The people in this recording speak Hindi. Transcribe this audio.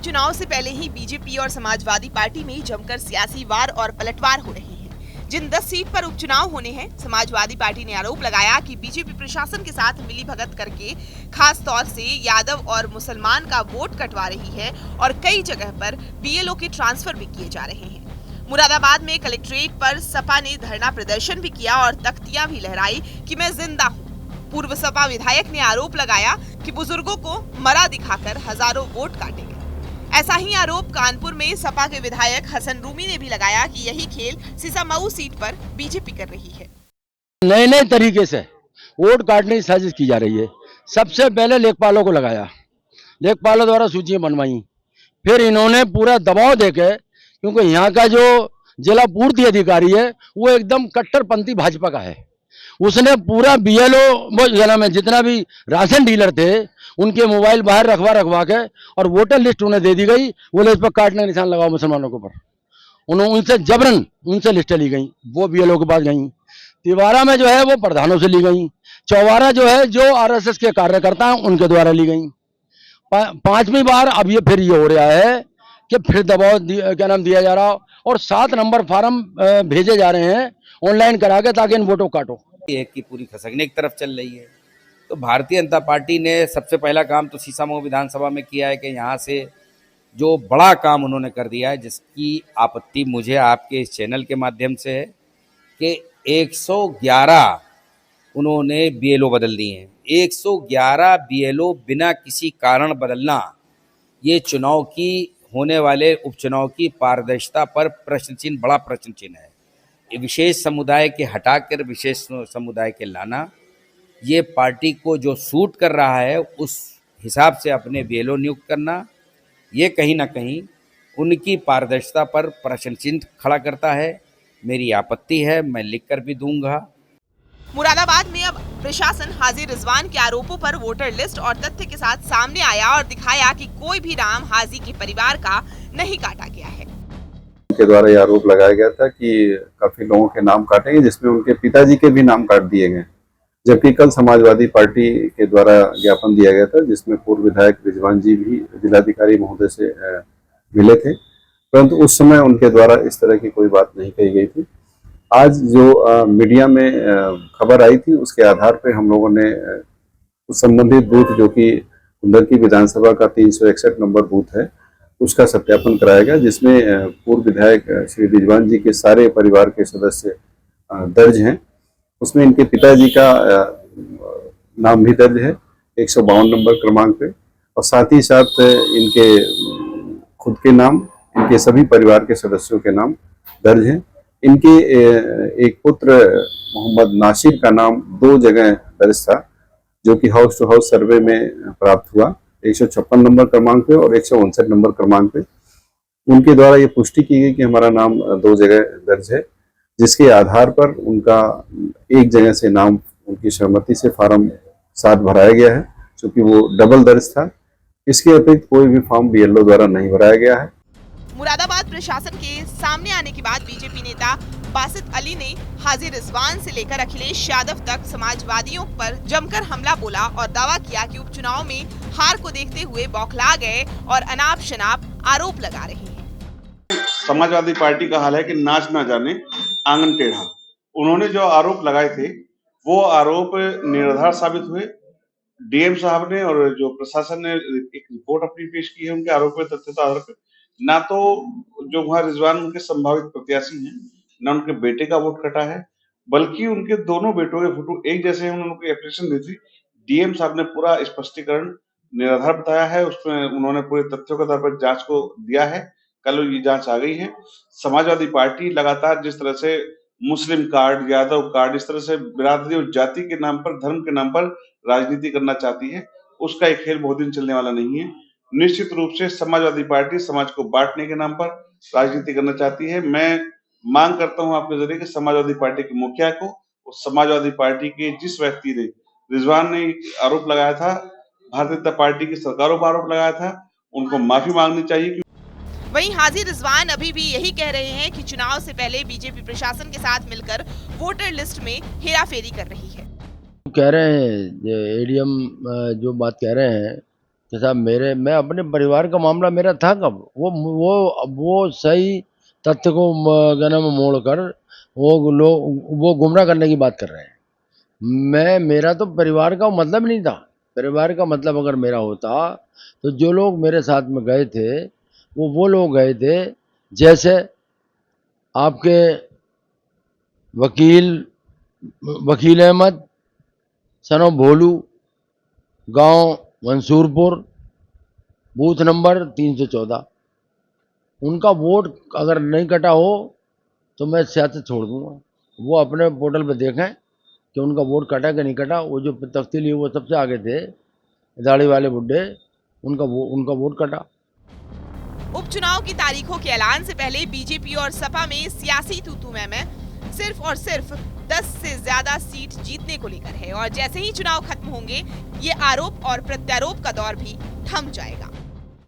उपचुनाव से पहले ही बीजेपी और समाजवादी पार्टी में जमकर सियासी वार और पलटवार हो रहे हैं। जिन 10 सीट पर उपचुनाव होने हैं, समाजवादी पार्टी ने आरोप लगाया कि बीजेपी प्रशासन के साथ मिलीभगत करके खास तौर से यादव और मुसलमान का वोट कटवा रही है और कई जगह पर बीएलओ के ट्रांसफर भी किए जा रहे हैं। मुरादाबाद में कलेक्ट्रेट पर सपा ने धरना प्रदर्शन भी किया और तख्तियां भी लहराई कि मैं जिंदा हूँ। पूर्व सपा विधायक ने आरोप लगाया कि बुजुर्गों को मरा दिखाकर हजारों वोट काटे गए। ऐसा ही आरोप कानपुर में सपा के विधायक हसन रूमी ने भी लगाया कि यही खेल सीसामऊ सीट पर बीजेपी कर रही है। नए नए तरीके से वोट काटने की साजिश की जा रही है। सबसे पहले लेखपालों को लगाया, लेखपालों द्वारा सूचियां बनवाई, फिर इन्होंने पूरा दबाव देके, क्योंकि यहाँ का जो जिला पूर्ति अधिकारी है वो एकदम कट्टरपंथी भाजपा का है, उसने पूरा बीएलओ में जितना भी राशन डीलर थे उनके मोबाइल बाहर रखवा के और वोटर लिस्ट उन्हें दे दी गई। बोले इस पर काटने का निशान लगाओ मुसलमानों के ऊपर। उन्होंने उनसे जबरन उनसे लिस्टें ली गई, वो बीएलओ के पास गई। तिवारा में जो है वो प्रधानों से ली गई। चौवारा जो है जो आरएसएस के कार्यकर्ता हैं उनके द्वारा ली गई। 5वीं बार अब ये फिर ये हो रहा है कि फिर दबाव दिया जा रहा और 7 नंबर फार्म भेजे जा रहे हैं ऑनलाइन करा के, ताकि इन वोटों काटो। एक की पूरी खसकने की तरफ चल रही है। तो भारतीय जनता पार्टी ने सबसे पहला काम तो सीसामऊ विधानसभा में किया है कि यहाँ से जो बड़ा काम उन्होंने कर दिया है, जिसकी आपत्ति मुझे आपके इस चैनल के माध्यम से है कि 111 उन्होंने बीएलओ बदल दिए हैं। 111 बीएलओ बिना किसी कारण बदलना, ये चुनाव की होने वाले उपचुनाव की पारदर्शिता पर प्रश्न चिन्ह, बड़ा प्रश्न चिन्ह है। विशेष समुदाय के हटाकर विशेष समुदाय के लाना, ये पार्टी को जो सूट कर रहा है उस हिसाब से अपने बीएलओ नियुक्त करना, ये कहीं ना कहीं उनकी पारदर्शिता पर प्रश्न चिन्ह खड़ा करता है। मेरी आपत्ति है, मैं लिखकर भी दूंगा। मुरादाबाद में अब प्रशासन हाजी रिजवान के आरोपों पर वोटर लिस्ट और तथ्य के साथ सामने आया और दिखाया कि कोई भी नाम हाजी के परिवार का नहीं काटा गया है। के द्वारा यह आरोप लगाया गया था कि काफी लोगों के नाम काटे गए, जिसमें उनके पिताजी के भी नाम काट दिए गए। जबकि कल समाजवादी पार्टी के द्वारा ज्ञापन दिया गया था, जिसमें पूर्व विधायक रिजवान जी भी जिलाधिकारी महोदय से मिले थे, परंतु उस समय उनके द्वारा इस तरह की कोई बात नहीं कही गई थी। आज जो मीडिया में खबर आई थी, उसके आधार पर हम लोगों ने उस संबंधित बूथ, जो कि कुंदरकी विधानसभा का 361 नंबर बूथ है, उसका सत्यापन कराया गया, जिसमें पूर्व विधायक श्री रिजवान जी के सारे परिवार के सदस्य दर्ज हैं। उसमें इनके पिताजी का नाम भी दर्ज है 152 नंबर क्रमांक पे, और साथ ही साथ इनके खुद के नाम, इनके सभी परिवार के सदस्यों के नाम दर्ज हैं। इनके एक पुत्र मोहम्मद नासिर का नाम 2 जगह दर्ज था, जो कि हाउस टू हाउस सर्वे में प्राप्त हुआ, 156 नंबर क्रमांक पे और 159 नंबर क्रमांक पे। उनके द्वारा ये पुष्टि की गई कि हमारा नाम 2 जगह दर्ज है, जिसके आधार पर उनका एक जगह से नाम उनकी सहमति से फार्म 7 भराया गया है, क्योंकि वो डबल दर्ज था। इसके अतिरिक्त कोई भी फॉर्म बीएलओ द्वारा नहीं भराया गया है। मुरादाबाद प्रशासन के सामने आने के बाद बीजेपी नेता बासित अली ने हाजी रिजवान से लेकर अखिलेश यादव तक समाजवादियों पर जमकर हमला बोला और दावा किया कि उपचुनाव में हार को देखते हुए बौखला गए और अनाप शनाप आरोप लगा रहे हैं। समाजवादी पार्टी का हाल है कि नाच ना जाने आंगन टेढ़ा। उन्होंने जो आरोप लगाए थे वो आरोप निराधार साबित हुए। डीएम साहब ने और जो प्रशासन ने एक रिपोर्ट अपनी पेश की है उनके आरोप पर, तथ्य आधार पर, ना तो जो वहाँ रिजवान उनके संभावित प्रत्याशी हैं, ना उनके बेटे का वोट कटा है, बल्कि उनके दोनों बेटों के फोटो एक जैसे हैं। उन्होंने एप्लीकेशन दी थी, डीएम साहब ने पूरा स्पष्टीकरण निराधार बताया है। उसमें उन्होंने पूरे तथ्यों के आधार पर जांच को दिया है। कल ये जांच आ गई है। समाजवादी पार्टी लगातार जिस तरह से मुस्लिम कार्ड, यादव कार्ड, इस तरह से बिरादरी और जाति के नाम पर, धर्म के नाम पर राजनीति करना चाहती है, उसका एक खेल बहुत दिन चलने वाला नहीं है। निश्चित रूप से समाजवादी पार्टी समाज को बांटने के नाम पर राजनीति करना चाहती है। मैं मांग करता हूं आपके जरिए कि समाजवादी पार्टी के मुखिया को और समाजवादी पार्टी के जिस व्यक्ति ने, रिजवान ने आरोप लगाया था, भारतीय जनता पार्टी की सरकारों पर आरोप लगाया था, उनको माफी मांगनी चाहिए। वहीं हाजी रिजवान अभी भी यही कह रहे हैं कि चुनाव से पहले बीजेपी प्रशासन के साथ मिलकर वोटर लिस्ट में हेराफेरी कर रही है। कह रहे हैं एडीएम जो बात कह रहे हैं कि साहब मैं अपने परिवार का मामला मेरा था कब, वो सही तथ्य को क्या नाम मोड़ कर वो गुमराह करने की बात कर रहे हैं। मेरा तो परिवार का मतलब नहीं था। परिवार का मतलब अगर मेरा होता तो जो लोग मेरे साथ में गए थे वो लोग गए थे, जैसे आपके वकील अहमद, सनो भोलू, गांव मंसूरपुर, बूथ नंबर 314। उनका वोट अगर नहीं कटा हो तो मैं सियासत छोड़ दूंगा। वो अपने पोर्टल पे देखें कि उनका वोट कटा कि नहीं कटा। वो जो तख्तीली वो सबसे आगे थे, दाढ़ी वाले बुड्ढे, उनका वोट कटा। उपचुनाव की तारीखों के ऐलान से पहले बीजेपी और सपा में सियासी तू-तू मैं सिर्फ और सिर्फ 10 से ज्यादा सीट जीतने को लेकर है और जैसे ही चुनाव खत्म होंगे ये आरोप और प्रत्यारोप का दौर भी थम जाएगा।